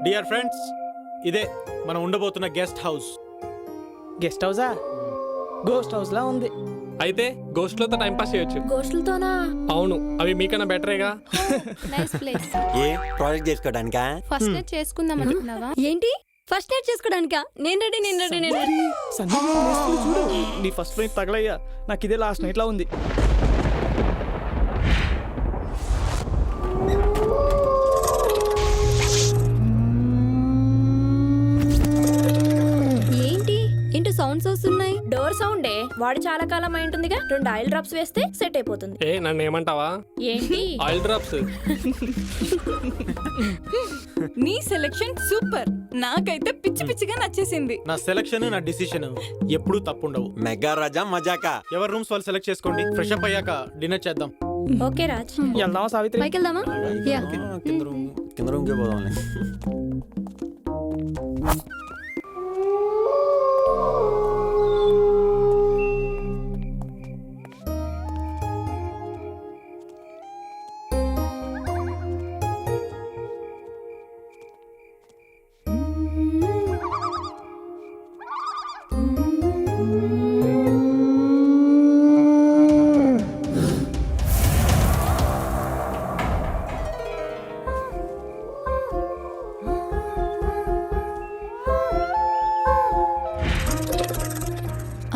Dear friends, ఇదే మనం ఉండబోతున్న గెస్ట్ హౌస్. గెస్ట్ హౌసా? గోస్ట్ హౌస్ లా ఉంది. అయితే గోస్ట్లతో టైం పాస్ చేయొచ్చు. గోస్టులతోనా? అవును, అవి మీకన్నా బెటరేగా. Nice place. ఏ ప్రాజెక్ట్ చేసుకోవడానికా? ఫస్ట్ నైట్ చేసుకుందాం అనుకున్నావా? ఏంటి ఫస్ట్ నైట్ చేసుకోవడానికా? నేను రెడీ. సందీప్ లేస్తుంది చూడు. నీ ఫస్ట్ నైట్ తగలయ్యా, నాకు ఇదే లాస్ట్ నైట్ లా ఉంది. ఏంటి సౌండ్స్ వస్తున్నాయి? డోర్ సౌండే. వాడు చాలా కాలం అయి ఉంటుందిగా. 2 ఆయిల్ డ్రాప్స్ వేస్తే సెట్ అయిపోతుంది. ఏ నన్ను ఏమంటావా? ఏంటి? Oil drops. నీ సెలెక్షన్ సూపర్. నాకైతే పిచ్చి పిచ్చిగా నచ్చేసింది. నా సెలక్షన్, నా డిసిషన్ ఎప్పుడూ తప్పుండవు. మెగా రాజా మజాకా. ఎవరి రూమ్స్ వాళ్ళు సెలెక్ట్ చేసుకోండి. ఫ్రెష్ అప్ అయ్యాక డిన్నర్ చేద్దాం. ఓకే రాజ్. వెళ్దామా సావిత్రి? పైకి వెళ్దామా? యా. కింద రూమ్కి పోదాంలే.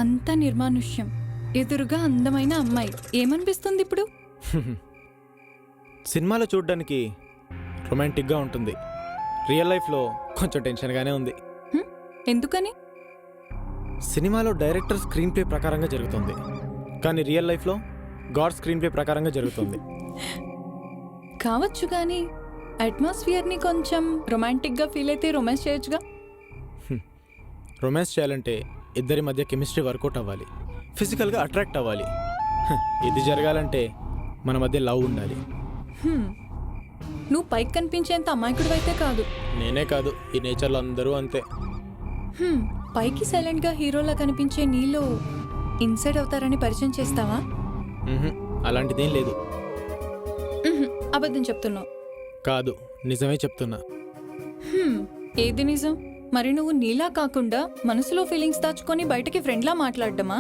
అంత నిర్మానుష్యం, ఎదురుగా అందమైన అమ్మాయి. ఏమనిపిస్తుంది ఇప్పుడు? సినిమాలో చూడడానికి రొమాంటిక్గా ఉంటుంది. రియల్ లైఫ్లో కొంచెం టెన్షన్గానే ఉంది. ఎందుకని? సినిమాలో డైరెక్టర్ స్క్రీన్ ప్లే ప్రకారంగా జరుగుతుంది, కానీ రియల్ లైఫ్లో గాడ్ స్క్రీన్ ప్లే ప్రకారంగా జరుగుతుంది. కావచ్చు, కానీ అట్మాస్ఫియర్ని కొంచెం రొమాంటిక్గా ఫీల్ అయితే రొమాన్స్ చేయొచ్చుగా. రొమాన్స్ చేయాలంటే ఇద్దరి మధ్య కెమిస్ట్రీ వర్కౌట్ అవ్వాలి, ఫిజికల్గా అట్రాక్ట్ అవ్వాలి. ఇది జరగాలంటే మన మధ్య లవ్ ఉండాలి. నువ్వు పైకి కనిపించేంత అమాయకుడు అయితే కాదు. నేనే కాదు, ఈ నేచర్లో అందరూ అంతే. పైకి సైలెంట్గా హీరోలా కనిపించే నీలో ఇన్సైడ్ అవుతారని పరిచయం చేస్తావా? అలాంటిదేం లేదు. అబద్ధం చెప్తున్నావు. కాదు, నిజమే చెప్తున్నా. ఏది నిజం? మరి నువ్వు నీలా కాకుండా మనసులో ఫీలింగ్స్ దాచుకొని బయటకి ఫ్రెండ్లా మాట్లాడటమా?